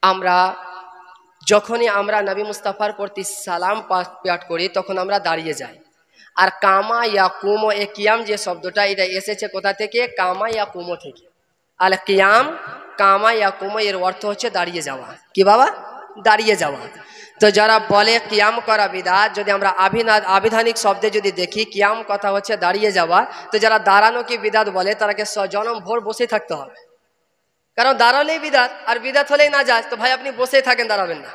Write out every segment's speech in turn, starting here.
আমরা যখনই আমরা নবী মুস্তাফার প্রতি সালাম পাঠ করি তখন আমরা দাঁড়িয়ে যাই। আর কামা ইয়া কুমো, এ কিয়াম যে শব্দটা এটা এসেছে কোথা থেকে? কামা ইয়া কুমো থেকে। আল কিয়াম, কামা ইয়া কুমো, এর অর্থ হচ্ছে দাঁড়িয়ে যাওয়া। কি বাবা? দাঁড়িয়ে যাওয়া। তো যারা বলে কিয়াম করা বিদআত, যদি আমরা আবিধানিক শব্দে যদি দেখি কিয়াম কথা হচ্ছে দাঁড়িয়ে যাওয়া, তো যারা দাঁড়ানো কি বিদআত বলে তারাকে জনম ভোর বসে থাকতে হবে। কারণ দাঁড়ালেই বিদআত, আর বিদআত হলেই না যায়। তো ভাই আপনি বসেই থাকেন, দাঁড়াবেন না,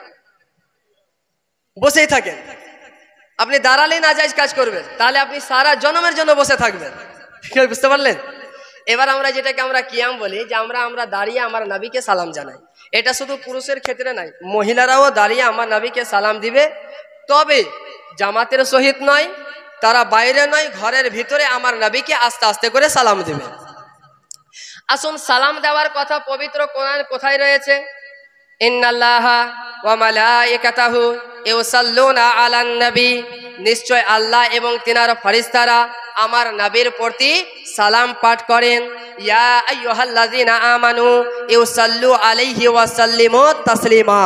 বসেই থাকেন। আপনি দাঁড়ালেই না যায় কাজ করবেন, তাহলে আপনি সারা জনমের জন্য বসে থাকবেন। বুঝতে পারলেন? এবার আমরা যেটাকে আমরা কিয়াম বলি, যে আমরা দাঁড়িয়ে আমার নবীকে সালাম জানাই। এটা শুধু পুরুষের ক্ষেত্রে নাই, মহিলারাও দাঁড়িয়ে আমার নবীকে সালাম দিবে। তবে জামাতের সহিত নয়, তারা বাইরে নয়, ঘরের ভিতরে আমার নবীকে আস্তে আস্তে করে সালাম দিবে। আসুন, সালাম দেওয়ার কথা পবিত্র কোরআন কোথায় রয়েছে? ইন্নাল্লাহা ওয়া মালাইকাতাহু ইউসাল্লুনা আলান নবী, নিশ্চয় আল্লাহ এবং তিনার ফেরেশতারা আমার নবীর প্রতি সালাম পাঠ করেন। ইয়া আইয়ুহাল্লাযিনা আমানু ইউসাল্লু আলাইহি ওয়া সাল্লিমু তাসলিমা,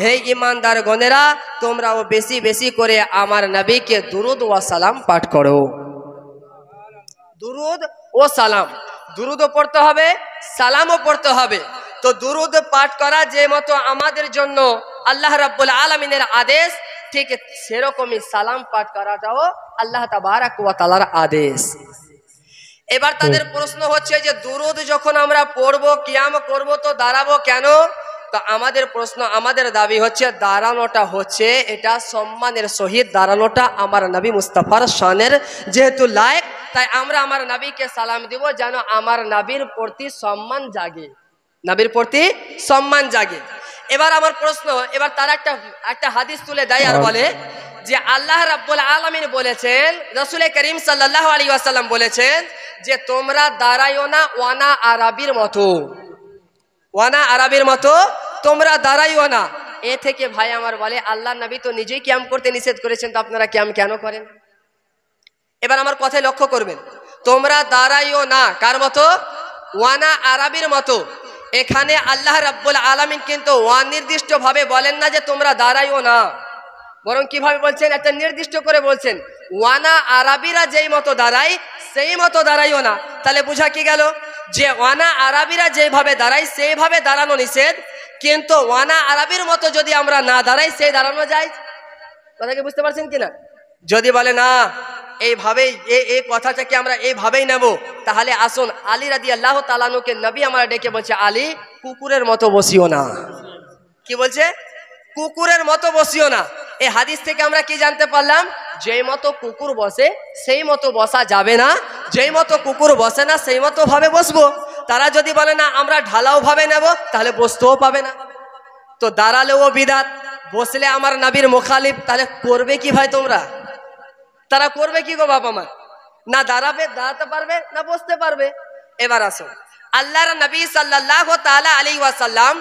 হে ঈমানদার গণেরা তোমরাও বেশি বেশি করে আমার নবীকে দুরূদ ওয়া সালাম পাঠ করো। দুরূদ ও সালাম, দুরূদও পড়তে হবে, সালামও পড়তে হবে। তো দুরূদ পাঠ করা যে মতো আমাদের জন্য আল্লাহ রাব্বুল আলামিনের আদেশ, ঠিক সেরকমই সালাম পাঠ করাটাও আল্লাহ তাবারাক ওয়া তাআলার আদেশ। এবার তাদের প্রশ্ন হচ্ছে যে দুরূদ যখন আমরা পড়বো, কিয়াম করব, তো দাঁড়াবো কেন? তো আমাদের প্রশ্ন, আমাদের দাবি হচ্ছে দাঁড়ানোটা হচ্ছে এটা সম্মানের সহিত দাঁড়ানোটা আমার নবী মুস্তাফার শানের যেহেতু লায়েক, তাই আমরা আমার নবীকে সালাম দিব যেন আমার নবীর প্রতি সম্মান জাগে, নবীর প্রতি সম্মান জাগে। এবার আমার প্রশ্ন, এবার তারা একটা হাদিস তুলে দেয় আর বলে যে আল্লাহ রাব্বুল আলামিন বলেছেন, রাসূল করিম সাল্লাল্লাহু আলাইহি ওয়াসাল্লাম বলেছেন যে তোমরা দাঁড়াইও না ওয়ানা আরবির মতো, ওয়ানা আরবির মতো তোমরা দাঁড়াইও না। এ থেকে ভাই আমার বলে আল্লাহর নবী তো নিজেই কিয়াম করতে নিষেধ করেছেন, তো আপনারা কিয়াম কেন করেন? এবার আমার কথায় লক্ষ্য করবেন, তোমরা দাঁড়াইও না কার মতো? ওয়ানা আরবির মতো। এখানে আল্লাহ রাব্বুল আলামিন কিন্তু অনির্দিষ্ট ভাবে বলেন না যে তোমরা দাঁড়াইও না, বরং কিভাবে বলছেন? একটা নির্দিষ্ট করে বলছেন, ওয়ানা আরবিরা যেই মতো দাঁড়ায় সেই মতো দাঁড়াইও না। তাহলে বোঝা কি গেল যে ওয়ানা আরবিরা যেভাবে দাঁড়ায় সেইভাবে দাঁড়ানো নিষেধ, কিন্তু ওয়ানা আরবির মতো যদি আমরা না দাঁড়াই সেই দাঁড়ানো যায়। কথা কি বুঝতে পারছেন কিনা? যদি বলে না এইভাবেই এই কথাটাকে আমরা এইভাবেই নেব, তাহলে আসুন আলী রাদিয়াল্লাহু তাআলা আনহুকে নবী আমরা ডেকে বলছে, আলী কুকুরের মতো বসিও না। কি বলছে? কুকুরের মতো বসিও না। এই হাদিস থেকে আমরা কি জানতে পারলাম? যেই মতো কুকুর বসে সেই মতো বসা যাবে না, যেই মতো কুকুর বসে না সেই মতো ভাবে বসবো। তারা যদি বলে না আমরা ঢালাও ভাবে নেব, তাহলে বসতেও পাবে না। তো দাঁড়ালেও বিদআত, বসলে আমার নবীর মুখালিফ, তাহলে করবে কি ভাই তোমরা? তারা করবে কি গো বাবা মা? না দাঁড়াতে পারবে না বসতে পারবে। এবার আসো, আল্লাহর নবী সাল্লাল্লাহু তাআলা আলাইহি ওয়াসাল্লাম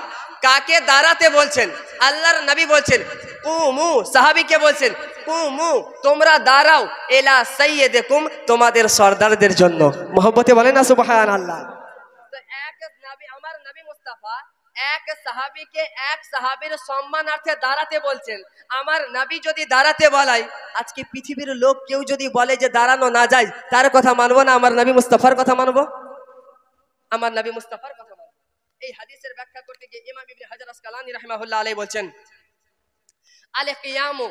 কাকে দাঁড়াতে বলছেন? আল্লাহর নবী বলছেন কুমু, সাহাবীকে বলছেন কুমু, তোমরা দাঁড়াও, এলা সাইয়্যিদিকুম, তোমাদের সরদারদের জন্য। মহব্বতে বলেন না সুবহানাল্লাহ। তো এক নবী, আমার নবী মুস্তাফা এক সাহাবীকে এক সাহাবীর সম্মানার্থে দাঁড়াতে বলছেন। আমার নবী যদি দাঁড়াতে বলাই, আজকে পৃথিবীর লোক কেউ যদি বলে যে দাঁড়ানো না যায়, তার কথা মানবো না, আমার নবী মুস্তাফার কথা মানবো? আমার নবী মুস্তাফার কথা মানবো। এই হাদিসের ব্যাখ্যা করতে গিয়ে ইমাম ইবনে হাজার আসকালানী রাহিমাহুল্লাহ আলাইহি বলছেন, আলে কিয়ামু,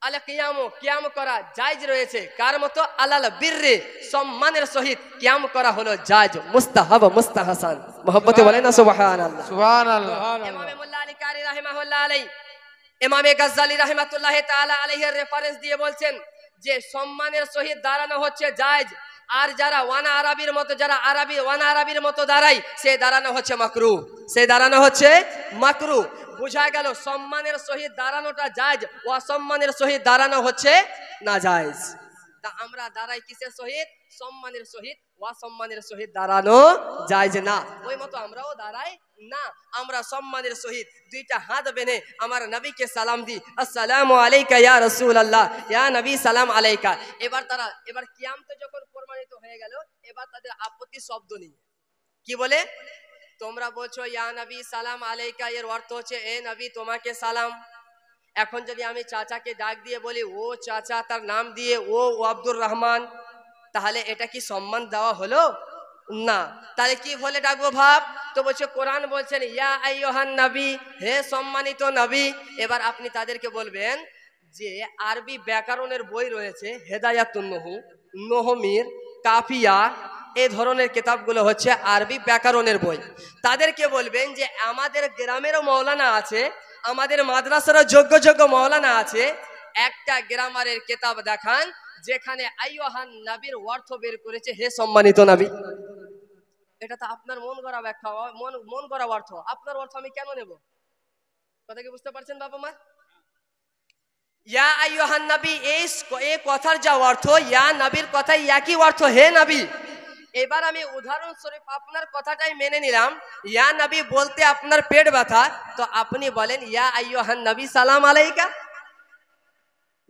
আলে কিয়ামু, কিয়াম করা জায়েজ রয়েছে কার মতো? আলাল বিররি, সম্মানের সহিত কিয়াম করা হলো জায়েজ, মুস্তাহাব, মুস্তাহসান। মহব্বতে বলেন না সুবহানাল্লাহ। সুবহানাল্লাহ। ইমাম মোল্লা আলী কারি রাহিমাহুল্লাহ আলাইহি, ইমাম গাজ্জালী রাহমাতুল্লাহ তাআলা আলাইহির রেফারেন্স দিয়ে বলছেন যে সম্মানের সহিত দাঁড়ানো হচ্ছে জায়েজ, আর যারা ওয়ানা আরবির মতো, যারা ওয়ানা আরবির মতো দাঁড়ায়, সে দাঁড়ানো হচ্ছে মাকরুহ, সে দাঁড়ানো হচ্ছে মাকরুহ। বোঝা গেল সম্মানের সহিত দাঁড়ানোটা জায়েজ, অসম্মানের সহিত দাঁড়ানো হচ্ছে না জায়েজ। তা আমরা দাঁড়াই কিসের সহিত? সম্মানের সহিত। অসম্মানের সহিত দাঁড়ানো জায়েজ না, ওই মতো আমরাও দাঁড়াই না। আমরা সম্মানের সহিত দুইটা হাত বেঁধে আমার নবীকে সালাম দিই, আসসালামু আলাইকা ইয়া রাসূলুল্লাহ, ইয়া নবী সালাম আলাইকা। এবার কিয়াম তো যখন প্রমাণিত হয়ে গেল, এবার তাদের আপত্তি শব্দ নেই। কি বলে? তোমরা বলছো ইয়া নবী সালাম আলাইকা, এর অর্থ হচ্ছে এ নবী তোমাকে সালাম। এখন যদি আমি চাচাকে ডাক দিয়ে বলি ও চাচা, তার নাম দিয়ে ও আব্দুর রহমান, তাহলে এটা কি সম্মান দেওয়া হলো? না। তাহলে কি বলে ডাকবো ভাব? তো বলছে কোরআন বলছেন ইয়া আইয়ুহান নবী, হে সম্মানিত নবী। এবার আপনি তাদেরকে বলবেন যে আরবি ব্যাকরণের বই রয়েছে, হেদায়াতুন নহু, নহমির, কাফিয়া, এই ধরনের কিতাবগুলো হচ্ছে আরবি ব্যাকরণের বই। তাদেরকে বলবেন যে আমাদের গ্রামেরও মৌলানা আছে, আমাদের মাদ্রাসারও যোগ্য যোগ্য মৌলানা আছে, একটা গ্রামারের কিতাব দেখান যেখানে আইয়ুহান নবীর অর্থ বের করেছে হে সম্মানিত নবী। এটা তো আপনার মন গড়া ব্যাখ্যা, মন গড়া অর্থ। আপনার অর্থ আমি কেন নেব? কথা কি বুঝতে পারছেন বাবা মা? ইয়া আইয়ুহান নবী, এই কথার যা অর্থ, ইয়া নবীর কথাই একই অর্থ, হে নবী। এবার আমি উদাহরণস্বরূপ আপনার কথাটাই মেনে নিলাম, ইয়া নবী বলতে আপনার পেট ব্যথা, তো আপনি বলেন ইয়া আইয়ুহান নবী সালাম আলাইকা।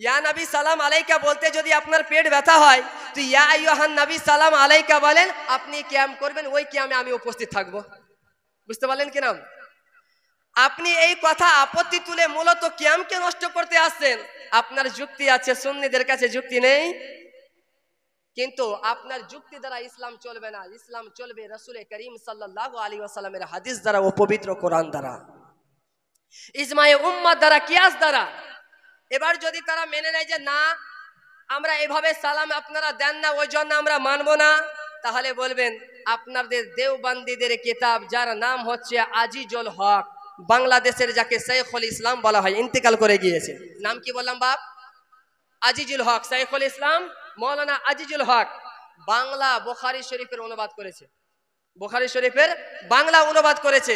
ইয়া নবী সালাম আলাইকা বলতে যদি আপনার পেট ব্যথা হয়, তো ইয়া আইয়ুহান নবী সালাম আলাইকা বলেন, আপনি কিয়াম করবেন, ওই কিয়ামে আমি উপস্থিত থাকব। বুঝতে পারলেন কি না? আপনি এই কথা আপত্তি তুলে মূলত কিয়ামকে নষ্ট করতে আসছেন। আপনার যুক্তি আছে, সুন্নিদের কাছে যুক্তি নেই, কিন্তু আপনার যুক্তি দ্বারা ইসলাম চলবে না। ইসলাম চলবে রাসূল করিম সাল্লাল্লাহু আলাইহি ওয়াসাল্লামের হাদিস দ্বারা ও পবিত্র কোরআন দ্বারা, ইজমায়ে উম্মাহ দ্বারা, কিয়াস দ্বারা। এবার যদি তারা মেনে নেয় যে না আমরা এভাবে সালাম আপনারা দেন না, ওই জন্য আমরা মানব না, তাহলে বলবেন আপনাদের দেওবন্দীদের কিতাব যার নাম হচ্ছে আজিজুল হক, বাংলাদেশের যাকে শাইখুল ইসলাম বলা হয়, ইন্তেকাল করে গিয়েছে। নাম কি বললাম বাপ? আজিজুল হক, শাইখুল ইসলাম মৌলানা আজিজুল হক বাংলা বুখারী শরীফের অনুবাদ করেছে। বুখারী শরীফের বাংলা অনুবাদ করেছে।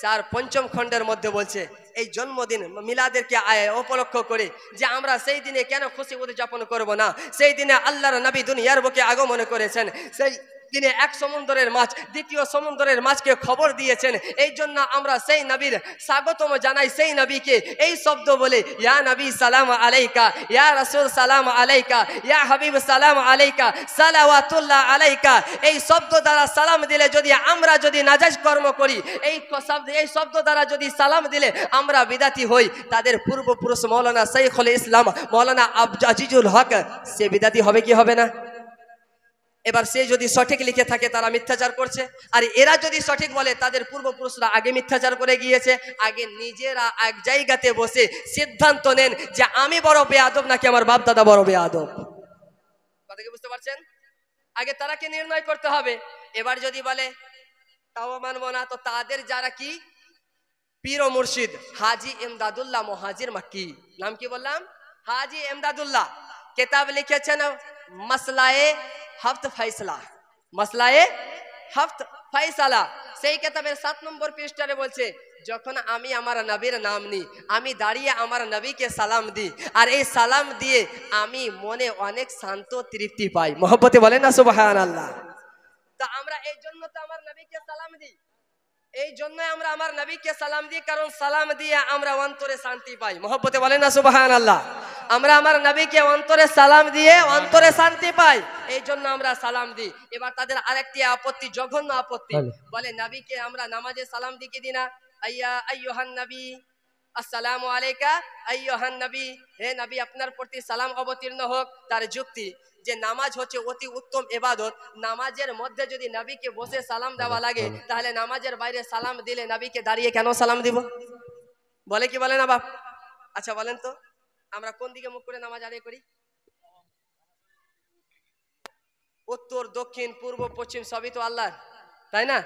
স্যার পঞ্চম খণ্ডের মধ্যে বলছে এই জন্মদিন মিলাদেরকে উপলক্ষ করে যে আমরা সেই দিনে কেন খুশি উদযাপন করব না। সেই দিনে আল্লাহর নবী দুনিয়ার বুকে আগমন করেছেন, সেই দিনে এক সমুদ্রের মাছ দ্বিতীয় সমুদ্রের মাছকে খবর দিয়েছেন। এই জন্য আমরা সেই নবীর স্বাগতম জানাই, সেই নবীকে এই শব্দ বলে ইয়া নবী সালাম আলাইকা, ইয়া রাসূল সালাম আলাইকা, ইয়া হাবিব সালাম আলাইকা, সালাওয়াতুল্লাহ আলাইকা। এই শব্দ দ্বারা সালাম দিলে যদি আমরা যদি নাজায়েজ কর্ম করি, এই শব্দ দ্বারা যদি সালাম দিলে আমরা বিদাতি হই, তাদের পূর্বপুরুষ মৌলানা শাইখুল ইসলাম মৌলানা আজিজুল হক সে বিদাতি হবে কি হবে না? এবার সে যদি সঠিক লিখে থাকে তারা মিথ্যাচার করছে, আর এরা যদি সঠিক বলে তাদের পূর্বপুরুষরা আগে মিথ্যাচার করে গিয়েছে। আগে নিজেরা এক জায়গাতে বসে সিদ্ধান্ত নেন যে আমি বড় বেয়াদব নাকি আমার বাপ দাদা বড় বেয়াদব। কথা কি বুঝতে পারছেন? আগে তারাকে নির্ণয় করতে হবে। এবার যদি বলে তাও মানব না, তো তাদের যারা কি পীর ও মুর্শিদ হাজি ইমদাদুল্লাহ মুহাজির মাক্কি, নাম কি বললাম? হাজি ইমদাদুল্লাহ, কিতাব লিখেছেন মাসলায়ে হফত ফাইসলা, মাসলায়ে হফত ফাইসলা। সেই কিতাবের 7 নম্বর পৃষ্ঠারে বলছে যখন আমি আমার নবীর নাম নিই, আমি দাঁড়িয়ে আমার নবীকে সালাম দিই, আর এই সালাম দিয়ে আমি মনে অনেক শান্ত তৃপ্তি পাই। মহব্বতে বলেন না সুবহানাল্লাহ। তো আমরা এই জন্য তো আমার নবীকে সালাম দিই, এই জন্য আমরা আমার নবীকে সালাম দিই, কারণ সালাম দিয়ে আমরা অন্তরে শান্তি পাই। মহব্বতে বলেন না সুবহানাল্লাহ। আমরা আমার নবীকে অন্তরে সালাম দিয়ে অন্তরে শান্তি পাই, এই জন্য আমরা সালাম দিই। এবার তাদের আরেকটি আপত্তি, জঘন্য আপত্তি, বলে নবীকে আমরা নামাজে সালাম দিই কি দিনা? আইয়া আইয়ুহান নবী আসসালামু আলাইকা আইয়ুহান নবী, হে নবী আপনার প্রতি সালাম অবতীর্ণ হোক। তার যুক্তি যে নামাজ হচ্ছে অতি উত্তম ইবাদত, নামাজের মধ্যে যদি নবীকে বসে সালাম দেওয়া লাগে, তাহলে নামাজের বাইরে সালাম দিলে নবীকে দাঁড়িয়ে কেন সালাম দিব? বলে কি বলে না বাপ? আচ্ছা বলেন তো আমরা কোন দিকে মুখ করে নামাজ আদায় করি? উত্তর দক্ষিণ পূর্ব পশ্চিম সবই তো আল্লাহর, তাই না?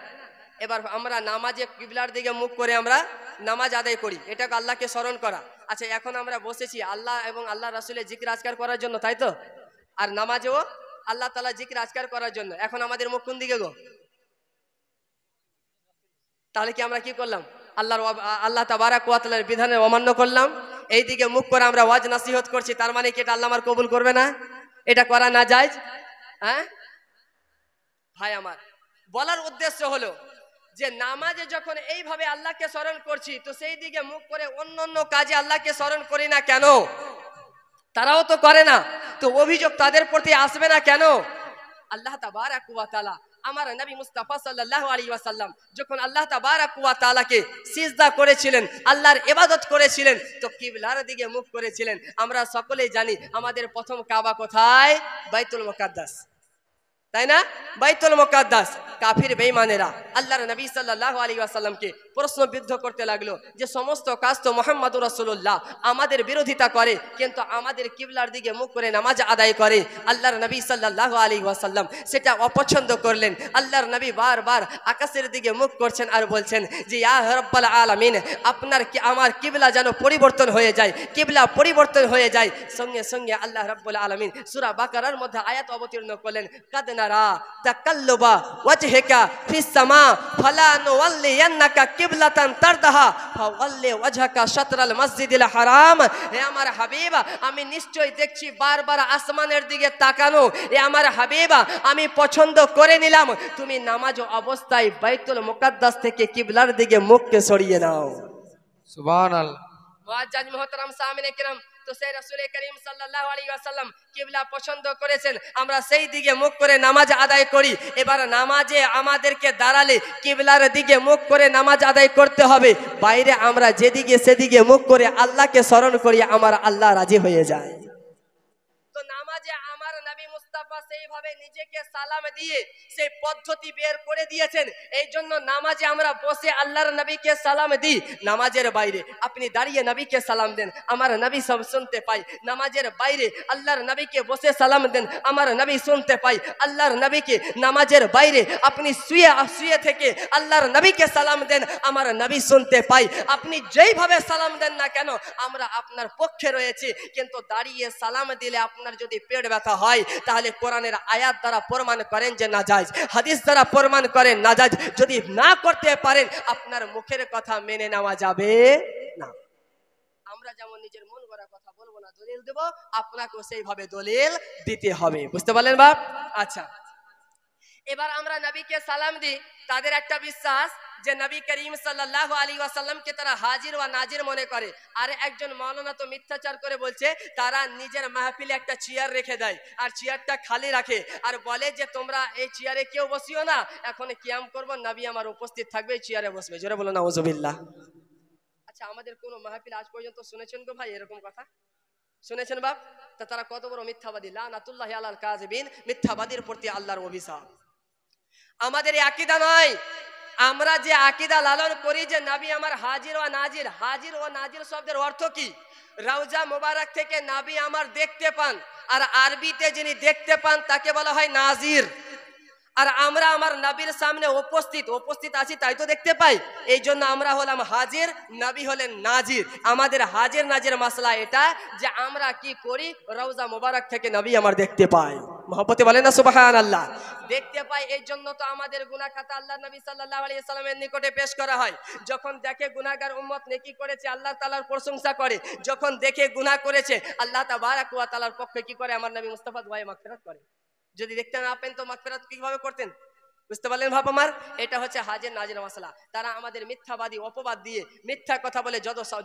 এবার আমরা নামাজে কিবলার দিকে মুখ করে আমরা নামাজ আদায় করি, এটাকে আল্লাহকে স্মরণ করা। আচ্ছা এখন আমরা বসেছি আল্লাহ এবং আল্লাহ রাসূলের জিকির আজকার করার জন্য, তাই তো? আর নামাজেও আল্লাহ তাআলা জিকির আজকার করার জন্য। এখন আমাদের মুখ কোন দিকে গো? তাহলে কি আমরা কি করলাম? আল্লাহ তাবারাক ওয়া তাআলার বিধানের অমান্য করলাম। এই দিকে মুখ করে আমরা ওয়াজ নাসিহত করছি, তার মানে কি এটা আল্লাহ আমার কবুল করবে না? এটা করা না জায়েজ? হ্যাঁ ভাই আমার, বলার উদ্দেশ্য হলো যে নামাজে যখন এইভাবে আল্লাহকে স্মরণ করছি, তো সেই দিকে মুখ করে অন্য অন্য কাজে আল্লাহকে স্মরণ করি না কেন? তারাও তো করে না, তো অভিযোগ তাদের প্রতি আসবে না কেন? আল্লাহ তাবারাক ওয়া তাআলা আমার নবী মুস্তাফা সাল্লাল্লাহু আলাইহি ওয়াসাল্লাম যখন আল্লাহ তাবারাক ওয়া তাআলাকে সিজদা করেছিলেন, আল্লাহর ইবাদত করেছিলেন, তো কিবলার দিকে মুখ করেছিলেন। আমরা সকলেই জানি আমাদের প্রথম কাবা কোথায়? বাইতুল মুকাদ্দাস, তাই না? বাইতুল মুকাদ্দাস। কাফির বেঈমানেরা আল্লাহর নবী সাল্লাল্লাহু আলাইহি ওয়াসাল্লামকে প্রশ্নবিদ্ধ করতে লাগলো যে সমস্ত কাজ তো মুহাম্মদুর রাসূলুল্লাহ আমাদের বিরোধিতা করে, কিন্তু আমাদের কিবলার দিকে মুখ করে নামাজ আদায় করে। আল্লাহর নবী সাল্লাল্লাহু আলাইহি ওয়াসাল্লাম সেটা অপছন্দ করলেন। আল্লাহর নবী বারবার আকাশের দিকে মুখ করছেন আর বলছেন যে ইয়া রাব্বাল আলামিন, আপনার কি আমার কিবলা যেন পরিবর্তন হয়ে যায়, কিবলা পরিবর্তন হয়ে যায়। সঙ্গে সঙ্গে আল্লাহ রাব্বুল আলামিন সূরা বাকারার মধ্যে আয়াত অবতীর্ণ করলেন, কাদ নারা তাকাল্লুবা ওয়াজহিকা ফিস সামা ফালা নুওয়াল্লিয়ান্নাকা কিবলাতান তারদাহা ফাওয়াল্লি ওয়াজহাকা শাতরাল মসজিদিল হারাম। হে আমার হাবিব, আমি নিশ্চয়ই দেখছি বারবার আসমানের দিকে তাকানো। এ আমার হাবিব, আমি পছন্দ করে নিলাম তুমি নামাজ অবস্থায় বাইতুল মুকাদ্দাস থেকে কিবলার দিকে মুখকে সরিয়ে নাও। সুবহানাল্লাহ। মুআজ্জাজ মুহতারাম সামিনে কিরাম, তো সেই রাসূল করিম সাল্লাল্লাহু আলাইহি ওয়াসাল্লাম কিবলা পছন্দ করেছেন, আমরা সেই দিকে মুখ করে নামাজ আদায় করি। এবার নামাজে আমাদেরকে দাঁড়ালে কিবলার দিকে মুখ করে নামাজ আদায় করতে হবে। বাইরে আমরা যেদিকে সেদিকে মুখ করে আল্লাহকে স্মরণ করি, আমার আল্লাহ রাজি হয়ে যায়। তো নামাজে আমার নবী মুস্তাফা সেইভাবে নিজেকে সালাম দিয়ে সেই পদ্ধতি বের করে দিয়েছেন। এই জন্য নামাজে আমরা বসে আল্লাহর নবীকে সালাম দিই। নামাজের বাইরে আপনি দাঁড়িয়ে নবীকে সালাম দেন, আমার নবী সব শুনতে পাই। নামাজের বাইরে আল্লাহর নবীকে বসে সালাম দেন, আমার নবী শুনতে পাই। আল্লাহর নবীকে নামাজের বাইরে আপনি শুয়ে থেকে আল্লাহর নবীকে সালাম দেন, আমার নবী শুনতে পাই। আপনি যেইভাবে সালাম দেন না কেন, আমরা আপনার পক্ষে রয়েছি। কিন্তু দাঁড়িয়ে সালাম দিলে আপনার যদি পেট ব্যথা হয়, তাহলে কোরআনের আয়াত দ্বারা প্রমাণ করেন যে নাজায়েজ, হাদিস দ্বারা প্রমাণ করেন নাজায়েজ। যদি না করতে পারেন, আপনার মুখের কথা মেনে নেওয়া যাবে না। আমরা যেমন নিজের মন গড়া কথা বলবো না, দলিল দেব, আপনাকেও সেইভাবে দলিল দিতে হবে। বুঝতে পারলেন বাপ? আচ্ছা, এবার আমরা নবীকে সালাম দিই। তাদের একটা বিশ্বাস যে নবী করিম সাল্লাল্লাহু আলাইহি ওয়াসাল্লামকে তারা হাজির ওয়া নাজির মনে করে। আর একজন মাওলানা তো মিথ্যাচার করে বলছে তারা নিজের মাহফিলে একটা চেয়ার রেখে দেয় আর চেয়ারটা খালি রাখে আর বলে যে তোমরা এই চেয়ারে কেউ বসিও না, এখন কিয়াম করব, নবী আমার উপস্থিত থাকবে, এই চেয়ারে বসবে। জোরে বলো নাউজুবিল্লাহ। আচ্ছা, আমাদের কোন মাহফিল আজ পর্যন্ত শুনেছেন গো ভাই এরকম কথা? শুনেছেন বাপ? তা তারা কত বড় মিথ্যাবাদী, লানাতুল্লাহি আলাল কাযিবিন, মিথ্যাবাদীর প্রতি আল্লাহর অভিশাপ। আমাদের এই আকীদা নয়। আমরা যে আকীদা লালন করি যে নবী আমার হাজির ও নাজির, হাজির ও নাজির শব্দের অর্থ কি? রওজা মোবারক থেকে নবী আমার দেখতে পান, আর আরবিতে যিনি দেখতে পান তাকে বলা হয় নাজির। আর আমরা আমার নবীর সামনে উপস্থিত আছি, তাই তো দেখতে পাই। এই জন্য আমরা হলাম হাজির, নবী হলেন নাজির। আমাদের হাজির নাজির মাসলা এটা যে আমরা কি করি, রওজা মোবারক থেকে নবী আমার দেখতে পাই। মহব্বতে বলেন না সুবহানাল্লাহ। দেখতে পাই, এই জন্য তো আমাদের গুনাহ খাতা আল্লাহ নবী সাল্লাল্লাহু আলাইহি ওয়াসাল্লামের নিকটে পেশ করা হয়। যখন দেখে গুনাহগার উম্মত নেকি করেছে, আল্লাহ তাআলার প্রশংসা করে। যখন দেখে গুনাহ করেছে, আল্লাহ তাবারাক ওয়া তাআলার পক্ষে কি করে? আমার নবী মুস্তাফা দোয়ায়ে মাগফিরাত করে। যদি দেখতে না পেন তো মাগফিরাত কিভাবে করতেন? বুঝতে পারলেন ভাব আমার? এটা হচ্ছে হাজির নাজির মাসলা। তারা আমাদের মিথ্যাবাদী অপবাদ দিয়ে মিথ্যা কথা বলে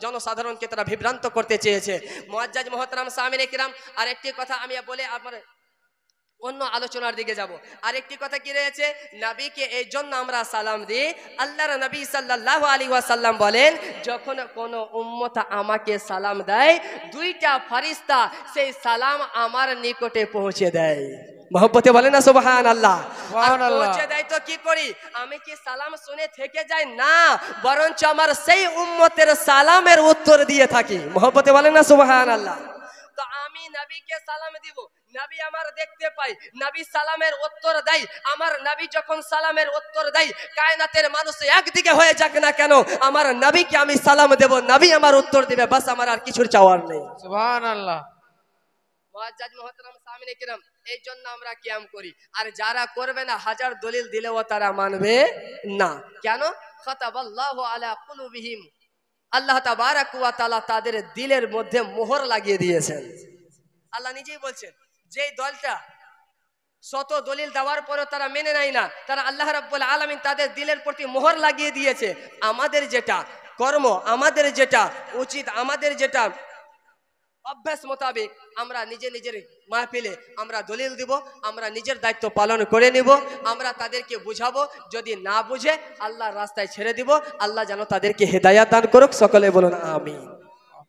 জনসাধারণকে তারা বিভ্রান্ত করতে চেয়েছে। মুআজ্জাজ মুহতারাম সামিনে কিরাম, আরেকটি কথা আমি বলে আমার অন্য আলোচনার দিকে যাব। আরেকটি কথা কি রয়েছে, নবীকে এই জন্য আমরা সালাম দিই। আল্লাহর নবী সাল্লাল্লাহু আলাইহি ওয়াসাল্লাম বলেন, যখন কোন উম্মত আমাকে সালাম দেয়, দুইটা ফেরেশতা সেই সালাম আমার নিকটে পৌঁছে দেয়। মহব্বতে বলেন না সুবহানাল্লাহ। পৌঁছে দেয় তো কি করি? আমি কি সালাম শুনে থেকে যাই? না, বরঞ্চ আমার সেই উম্মতের সালামের উত্তর দিয়ে থাকি। মহব্বতে বলেন না সুবহানাল্লাহ। তো আমি নবীকে সালাম দিব, নবী আমার দেখতে পাই, নবী সালামের উত্তর দেয়। আমার নবী যখন সালামের উত্তর দেয়, কায়নাতের মানুষ একদিকে হয়ে যাক না কেন, আমার নবীকে আমি সালাম দেব, নবী আমার উত্তর দিবে, বাস আমার আর কিছুর চাওয়ার নেই। সুবহানাল্লাহ। মুআজ্জাজ মুহতারাম সামিনে কিরাম, এই জন্য আমরা কিয়াম করি। আর যারা করবে না, হাজার দলিল দিলেও তারা মানবে না। কেন? খাতাবাল্লাহু আলা কুলুবিহিম, আল্লাহ তাবারাক ওয়া তাআলা তাদের দিলের মধ্যে মোহর লাগিয়ে দিয়েছেন। আল্লাহ নিজেই বলছেন, যেই দলটা শত দলিল দেওয়ার পরও তারা মেনে নেয় না, তারা আল্লাহ রাব্বুল আলামিন তাদের দিলের প্রতি মোহর লাগিয়ে দিয়েছে। আমাদের যেটা কর্ম, আমাদের যেটা উচিত, আমাদের যেটা অভ্যাস মোতাবেক আমরা নিজের মাহফিলে আমরা দলিল দিব, আমরা নিজের দায়িত্ব পালন করে নিব, আমরা তাদেরকে বুঝাবো, যদি না বুঝে আল্লাহর রাস্তায় ছেড়ে দিব। আল্লাহ যেন তাদেরকে হেদায়াত দান করুক, সকলে বলুন আমিন।